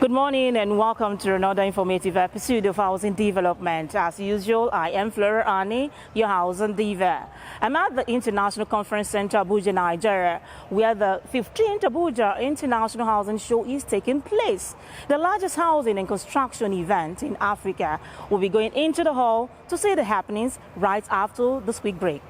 Good morning and welcome to another informative episode of Housing Development. As usual, I am Flora Ani, your housing diva. I'm at the International Conference Center, Abuja, Nigeria, where the 15th Abuja International Housing Show is taking place. The largest housing and construction event in Africa. We'll be going into the hall to see the happenings right after this quick break.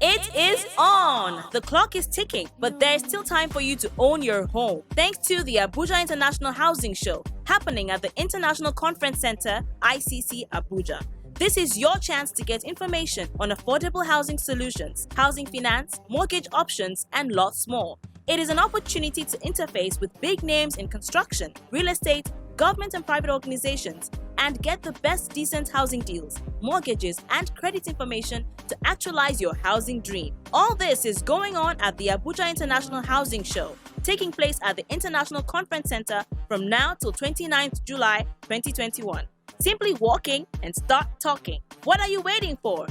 It is on! The clock is ticking, but there's still time for you to own your home. Thanks to the Abuja International Housing Show, happening at the International Conference Center, ICC Abuja. This is your chance to get information on affordable housing solutions, housing finance, mortgage options, and lots more. It is an opportunity to interface with big names in construction, real estate, government and private organizations, and get the best decent housing deals, mortgages, and credit information to actualize your housing dream. All this is going on at the Abuja International Housing Show, taking place at the International Conference Center from now till 29th July 2021. Simply walk in and start talking. What are you waiting for?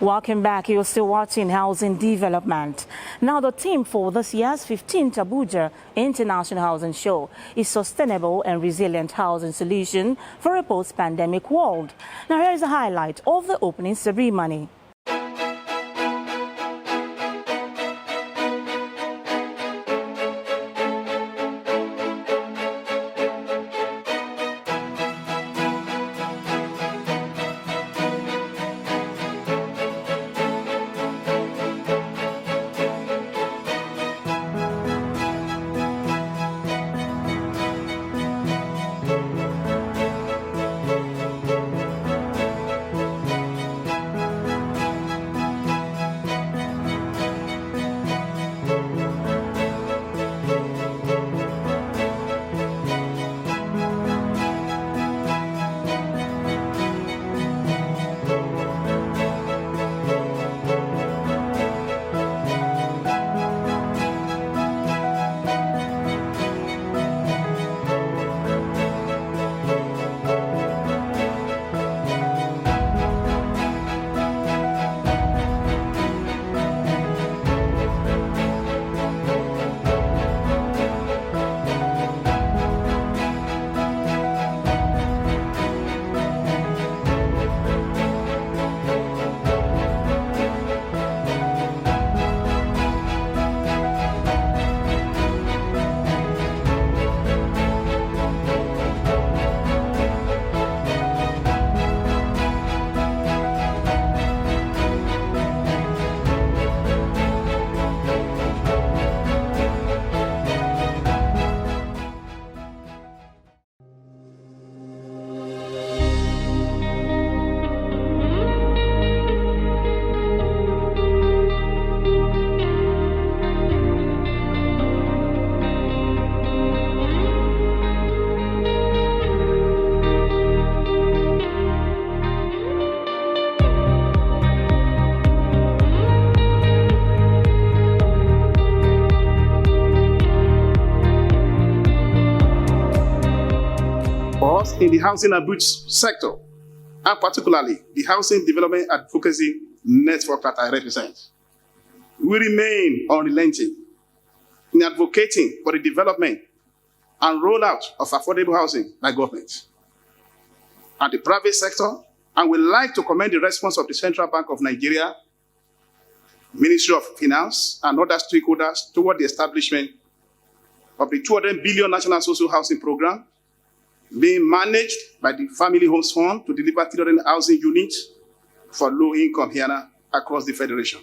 Welcome back. You're still watching Housing Development. Now, the theme for this year's 15th Abuja International Housing Show is Sustainable and Resilient Housing Solution for a Post-Pandemic World. Now, here is a highlight of the opening ceremony. in the housing and bridge sector, and particularly the Housing Development Advocacy Network that I represent. We remain unrelenting in advocating for the development and rollout of affordable housing by government and the private sector, and we like to commend the response of the Central Bank of Nigeria, Ministry of Finance, and other stakeholders toward the establishment of the 200 billion National Social Housing Program being managed by the Family Homes Fund to deliver 300 housing units for low-income earners across the Federation.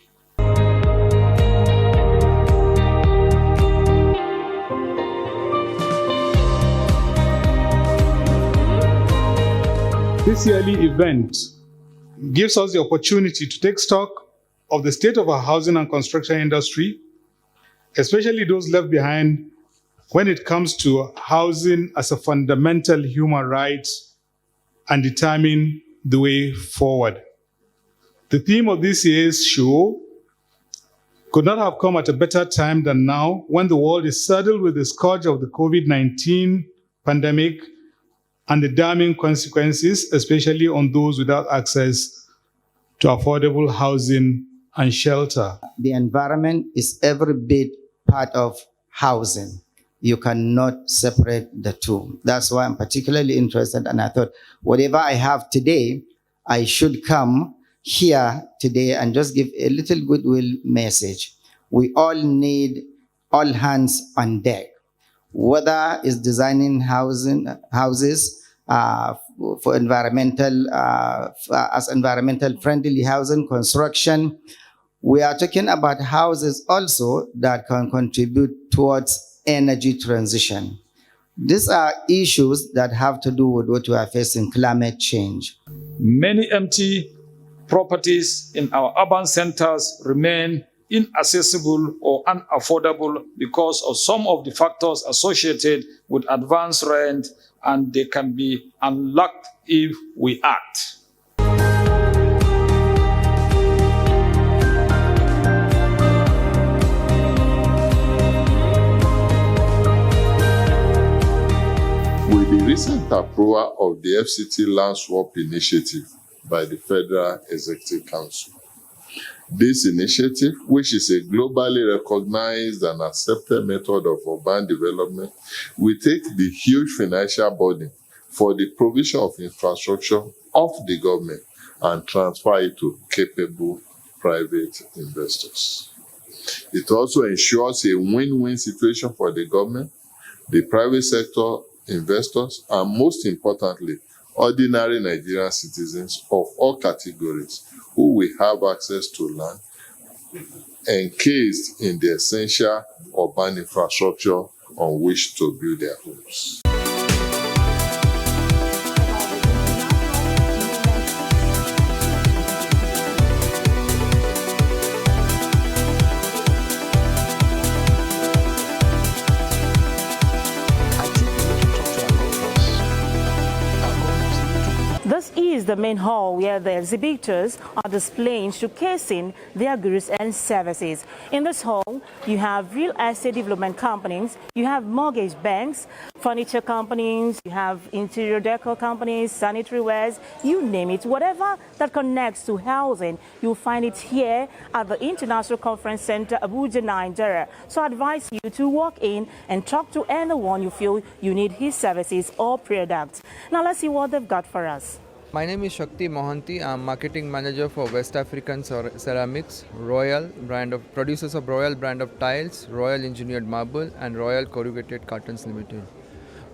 This yearly event gives us the opportunity to take stock of the state of our housing and construction industry, especially those left behind when it comes to housing as a fundamental human right, and determine the way forward. The theme of this year's show could not have come at a better time than now, when the world is saddled with the scourge of the COVID-19 pandemic and the damning consequences, especially on those without access to affordable housing and shelter. The environment is every bit part of housing. You cannot separate the two. That's why I'm particularly interested, and I thought, whatever I have today, I should come here today and just give a little goodwill message. We all need all hands on deck, whether it's designing houses for environmental, as environmental friendly housing construction. We are talking about houses also that can contribute towards energy transition. These are issues that have to do with what we are facing, climate change. Many empty properties in our urban centers remain inaccessible or unaffordable because of some of the factors associated with advanced rent, and they can be unlocked if we act. With the recent approval of the FCT Land Swap Initiative by the Federal Executive Council, this initiative, which is a globally recognized and accepted method of urban development, will take the huge financial burden for the provision of infrastructure of the government and transfer it to capable private investors. It also ensures a win-win situation for the government, the private sector, investors, and most importantly, ordinary Nigerian citizens of all categories who will have access to land encased in the essential urban infrastructure on which to build their homes. This is the main hall where the exhibitors are displaying, showcasing their goods and services. In this hall, you have real estate development companies, you have mortgage banks, furniture companies, you have interior decor companies, sanitary wares, you name it. Whatever that connects to housing, you'll find it here at the International Conference Center, Abuja, Nigeria. So I advise you to walk in and talk to anyone you feel you need his services or products. Now let's see what they've got for us. My name is Shakti Mohanty. I'm marketing manager for West African Ceramics, producers of Royal brand of tiles, Royal engineered marble, and Royal corrugated cartons limited.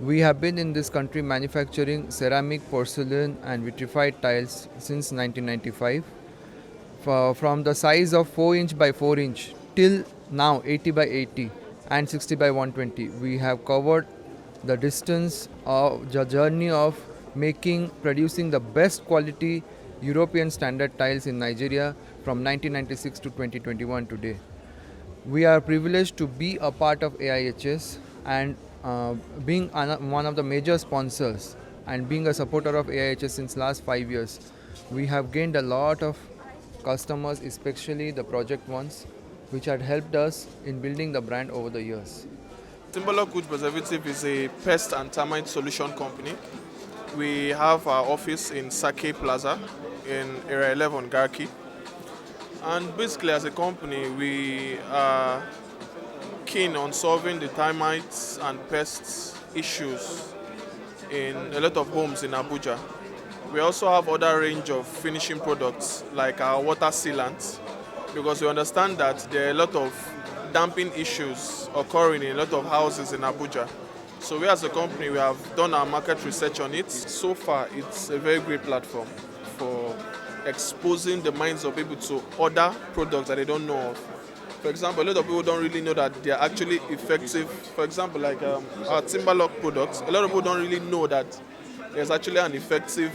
We have been in this country manufacturing ceramic, porcelain, and vitrified tiles since 1995. From the size of 4 inch by 4 inch till now 80 by 80 and 60 by 120, we have covered the distance of the journey of producing the best quality European standard tiles in Nigeria from 1996 to 2021 today. We are privileged to be a part of AIHS and being one of the major sponsors and being a supporter of AIHS since last 5 years. We have gained a lot of customers, especially the project ones, which had helped us in building the brand over the years. Timberlock Wood Preservative is a pest and termite solution company. We have our office in Sake Plaza in Area 11, Garki. And basically, as a company, we are keen on solving the termites and pests issues in a lot of homes in Abuja. We also have other range of finishing products like our water sealants, because we understand that there are a lot of damping issues occurring in a lot of houses in Abuja. So we as a company, we have done our market research on it. So far, it's a very great platform for exposing the minds of people to other products that they don't know of. For example, a lot of people don't really know that they are actually effective. For example, like our Timberlock products, a lot of people don't really know that there's actually an effective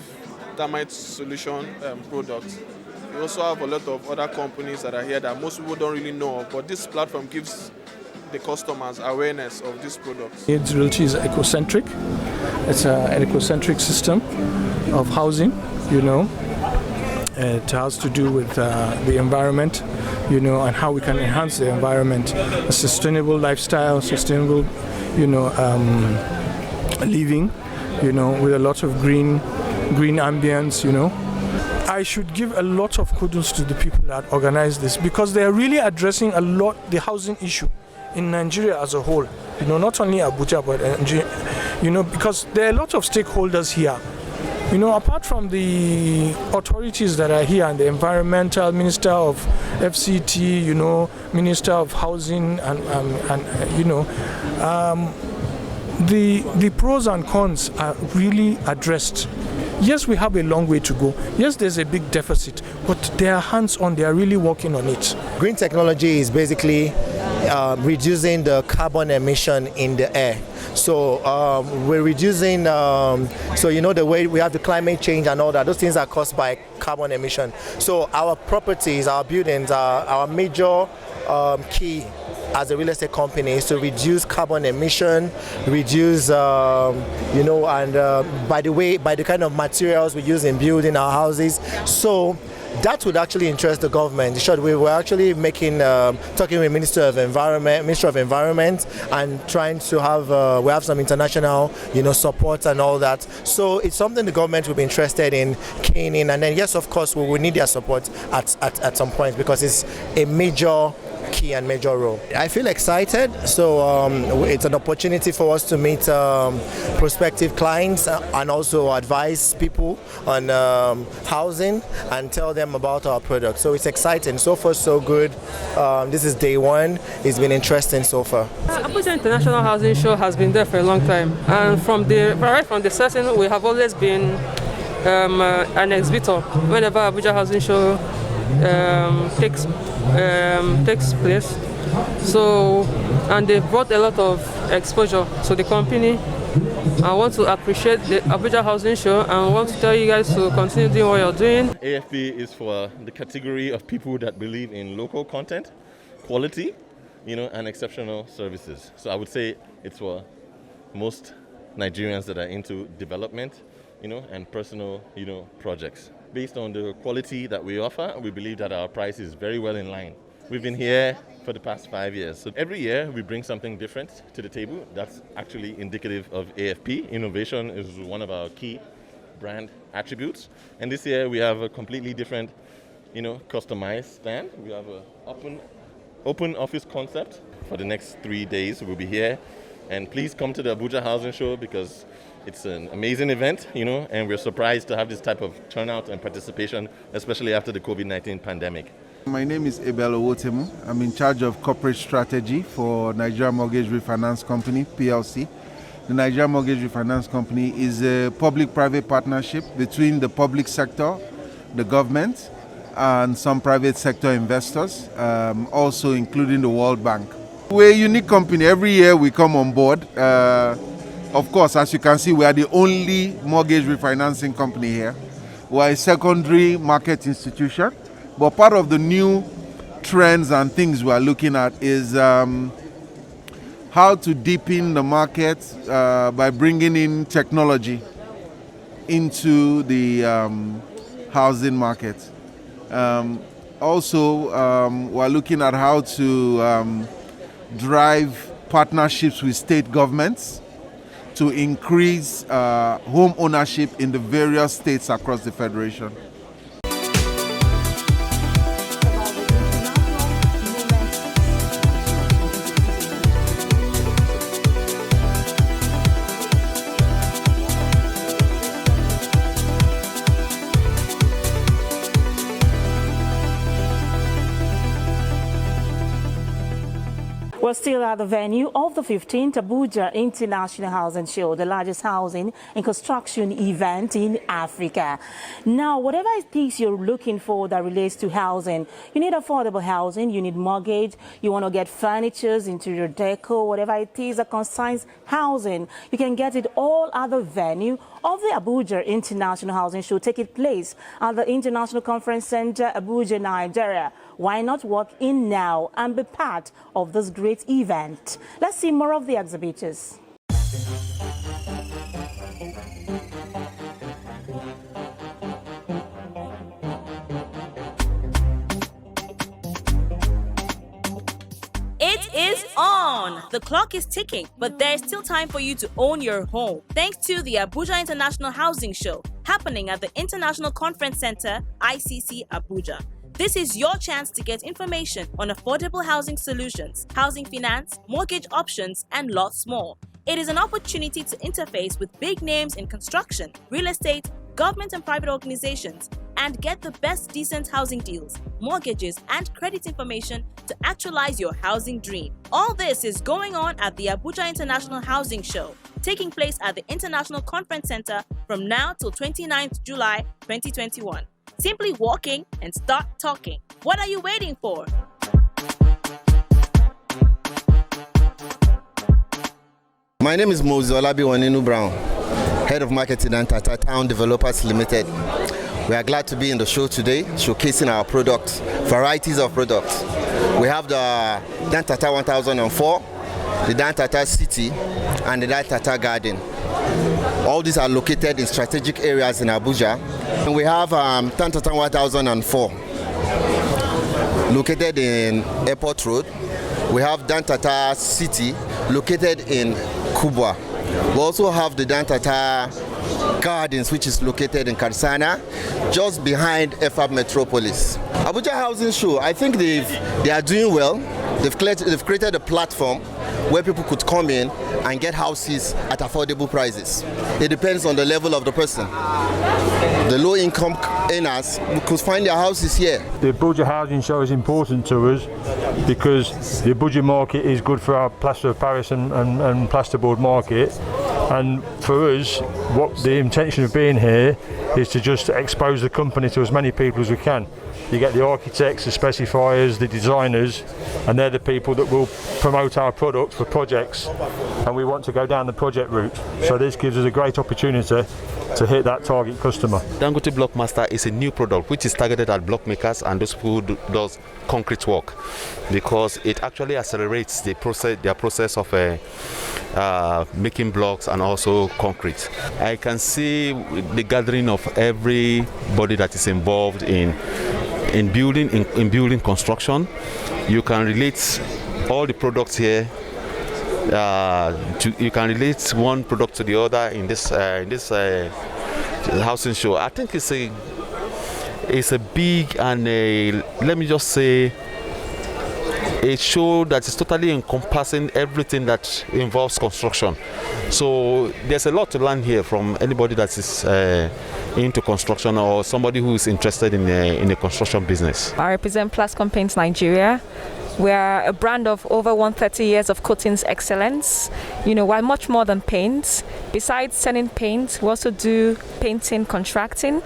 termite solution product. We also have a lot of other companies that are here that most people don't really know of, but this platform gives the customers awareness of this product. AIDS Realty is ecocentric. It's an ecocentric system of housing, It has to do with the environment, and how we can enhance the environment. A sustainable lifestyle, sustainable, living, with a lot of green ambience, I should give a lot of kudos to the people that organize this, because they are really addressing a lot the housing issue in Nigeria as a whole. Not only Abuja, but because there are a lot of stakeholders here. Apart from the authorities that are here, and the environmental minister of FCT, minister of housing, and the pros and cons are really addressed. Yes, we have a long way to go. Yes, there's a big deficit, but they are hands-on. They are really working on it. Green technology is basically reducing the carbon emission in the air. So we're reducing, the way we have the climate change and all that, those things are caused by carbon emission. So our properties, our buildings are our major key as a real estate company is to reduce carbon emission, reduce, and by the kind of materials we use in building our houses. So that would actually interest the government. In short, we were actually talking with Minister of Environment, and trying to have we have some international, support and all that. So it's something the government will be interested in, keen in, and then yes, of course, we will need their support at some point, because it's a major key and major role. I feel excited, so it's an opportunity for us to meet prospective clients and also advise people on housing and tell them about our product. So it's exciting. So far, so good. This is day one. It's been interesting so far. Abuja International Housing Show has been there for a long time, and right from the setting, we have always been an exhibitor whenever Abuja Housing Show takes place. So, and they brought a lot of exposure to the company. I want to appreciate the Abuja Housing Show and want to tell you guys to continue doing what you're doing. AFP is for the category of people that believe in local content, quality, and exceptional services. So I would say it's for most Nigerians that are into development, and personal, projects. Based on the quality that we offer, we believe that our price is very well in line. We've been here for the past 5 years. So every year we bring something different to the table. That's actually indicative of AFP. Innovation is one of our key brand attributes. And this year we have a completely different, customized stand. We have an open office concept. For the next 3 days we'll be here. And please come to the Abuja Housing Show, because it's an amazing event, and we're surprised to have this type of turnout and participation, especially after the COVID-19 pandemic. My name is Ebel Owotemu. I'm in charge of corporate strategy for Nigeria Mortgage Refinance Company, PLC. The Nigeria Mortgage Refinance Company is a public-private partnership between the public sector, the government, and some private sector investors, also including the World Bank. We're a unique company. Every year we come on board. Of course, as you can see, we are the only mortgage refinancing company here. We are a secondary market institution, but part of the new trends and things we are looking at is how to deepen the market by bringing in technology into the housing market. Also, we are looking at how to drive partnerships with state governments to increase home ownership in the various states across the Federation. We're still at the venue of the 15th Abuja International Housing Show, the largest housing and construction event in Africa. Now, whatever it is you're looking for that relates to housing, you need affordable housing, you need mortgage, you want to get furnitures, interior decor, whatever it is that concerns housing, you can get it all at the venue of the Abuja International Housing Show, taking place at the International Conference Center, Abuja, Nigeria. Why not walk in now and be part of this great event? Let's see more of the exhibitors. It is on! The clock is ticking, but there's still time for you to own your home. Thanks to the Abuja International Housing Show, happening at the International Conference Center, ICC, Abuja. This is your chance to get information on affordable housing solutions, housing finance, mortgage options, and lots more. It is an opportunity to interface with big names in construction, real estate, government and private organizations, and get the best decent housing deals, mortgages, and credit information to actualize your housing dream. All this is going on at the Abuja International Housing Show, taking place at the International Conference Center from now till 29th July 2021. Simply walk in and start talking. What are you waiting for? My name is Mozolabi Waninu Brown, Head of Marketing at Tata Town Developers Limited. We are glad to be in the show today, showcasing our products, varieties of products. We have the Dan Tata 1004, the Dan Tata City, and the Dan Tata Garden. All these are located in strategic areas in Abuja. And we have Dan Tata 1004, located in Airport Road. We have Dan Tata City, located in Kubwa. We also have the Dan Tata Gardens, which is located in Karsana, just behind FAB Metropolis. Abuja Housing Show, I think they are doing well. They've created a platform where people could come in and get houses at affordable prices. It depends on the level of the person. The low-income earners could find their houses here. The Abuja Housing Show is important to us because the Abuja market is good for our plaster of Paris and plasterboard market. And for us, what the intention of being here is to just expose the company to as many people as we can. You get the architects, the specifiers, the designers, and they're the people that will promote our product for projects, and we want to go down the project route. So this gives us a great opportunity to hit that target customer. Dangote Blockmaster is a new product which is targeted at block makers and those who does concrete work, because it actually accelerates their process of making blocks and also concrete. I can see the gathering of everybody that is involved in building construction. You can relate all the products here. You can relate one product to the other in this housing show. I think it's a big and let me just say a show that is totally encompassing everything that involves construction. So there's a lot to learn here from anybody that is into construction or somebody who is interested in the construction business. I represent Plascon Paints Nigeria. We are a brand of over 130 years of coatings excellence. You know, we're much more than paints. Besides selling paint, we also do painting contracting,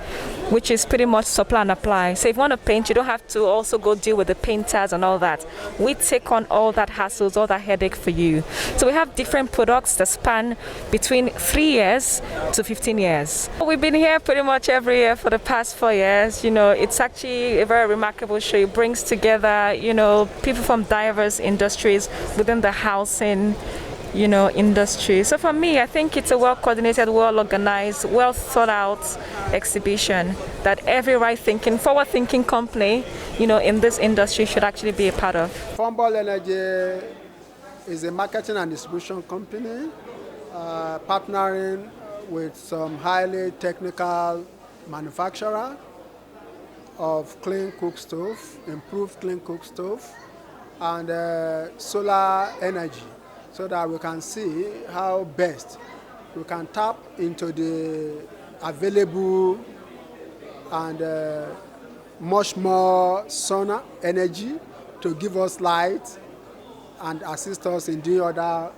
which is pretty much supply and apply. So if you want to paint, you don't have to also go deal with the painters and all that. We take on all that hassles, all that headache for you. So we have different products that span between 3 years to 15 years. We've been here pretty much every year for the past 4 years. You know, it's actually a very remarkable show. It brings together, you know, people from diverse industries within the housing, you know, industry. So for me, I think it's a well-coordinated, well-organized, well-thought-out exhibition that every right-thinking, forward-thinking company, you know, in this industry should actually be a part of. Fumble Energy is a marketing and distribution company partnering with some highly technical manufacturer of clean cook stove, improved clean cook stove, and solar energy, so that we can see how best we can tap into the available and much more solar energy to give us light and assist us in doing other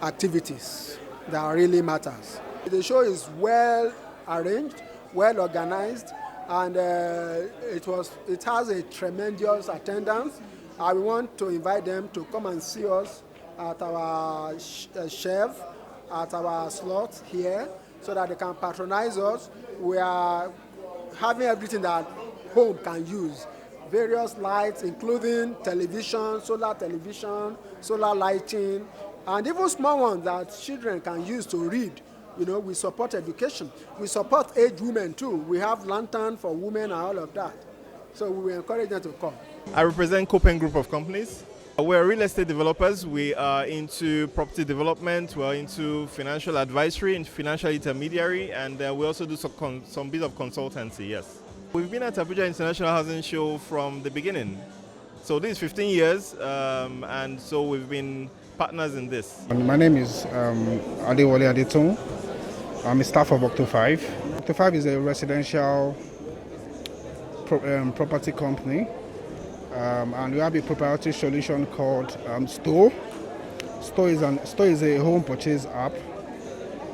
activities that really matters. The show is well arranged, well organized, and it has a tremendous attendance. I want to invite them to come and see us at our shelf, at our slot here, so that they can patronize us. We are having everything that home can use. Various lights, including television, solar lighting, and even small ones that children can use to read. You know, we support education. We support aged women too. We have lantern for women and all of that. So we encourage them to come. I represent Copen Group of Companies. We're real estate developers. We are into property development. We're into financial advisory and financial intermediary, and we also do some bit of consultancy, yes. We've been at Abuja International Housing Show from the beginning. So this is 15 years, and so we've been partners in this. My name is Adewale Adetun. I'm a staff of Octo 5. Octo 5 is a residential property company, and we have a proprietary solution called Store. Store is a home purchase app,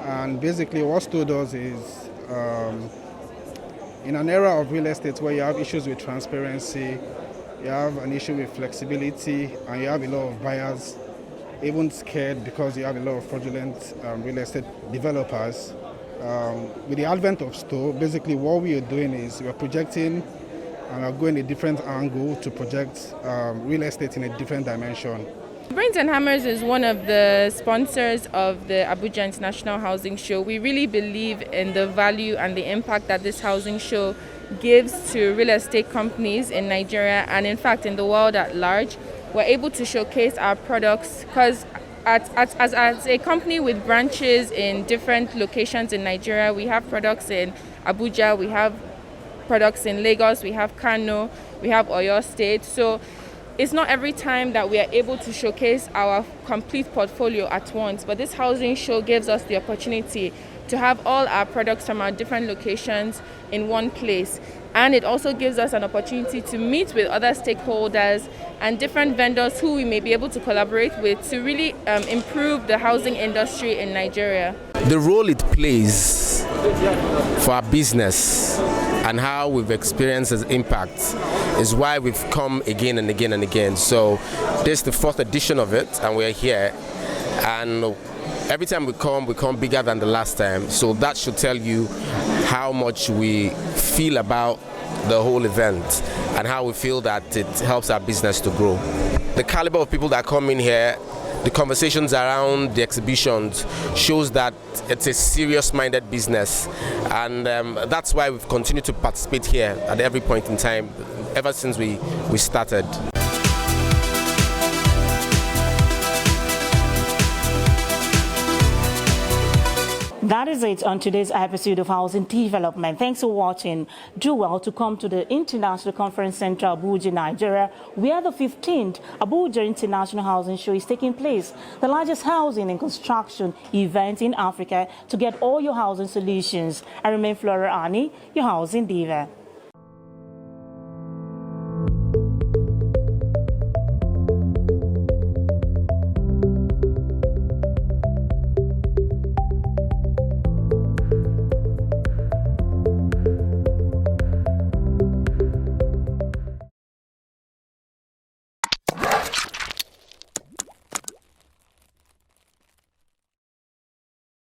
and basically what Store does is, in an era of real estate where you have issues with transparency, you have an issue with flexibility, and you have a lot of buyers even scared because you have a lot of fraudulent real estate developers. With the advent of Store, basically what we are doing is we are projecting and are going a different angle to project real estate in a different dimension. Brains and Hammers is one of the sponsors of the Abuja International Housing Show. We really believe in the value and the impact that this housing show gives to real estate companies in Nigeria and in fact in the world at large. We're able to showcase our products because as a company with branches in different locations in Nigeria, we have products in Abuja, we have products in Lagos, we have Kano, we have Oyo State. So it's not every time that we are able to showcase our complete portfolio at once, but this housing show gives us the opportunity to have all our products from our different locations in one place. And it also gives us an opportunity to meet with other stakeholders and different vendors who we may be able to collaborate with to really improve the housing industry in Nigeria. The role it plays for our business and how we've experienced its impact is why we've come again and again and again. So this is the fourth edition of it, and we're here. And every time we come bigger than the last time. So that should tell you how much we feel about the whole event and how we feel that it helps our business to grow. The caliber of people that come in here, the conversations around the exhibitions shows that it's a serious-minded business, and that's why we've continued to participate here at every point in time ever since we started. That is it on today's episode of Housing Development. Thanks for watching. Do well to come to the International Conference Center, Abuja, Nigeria, where the 15th Abuja International Housing Show is taking place, the largest housing and construction event in Africa, to get all your housing solutions. I remain Flora Ani, your housing diva.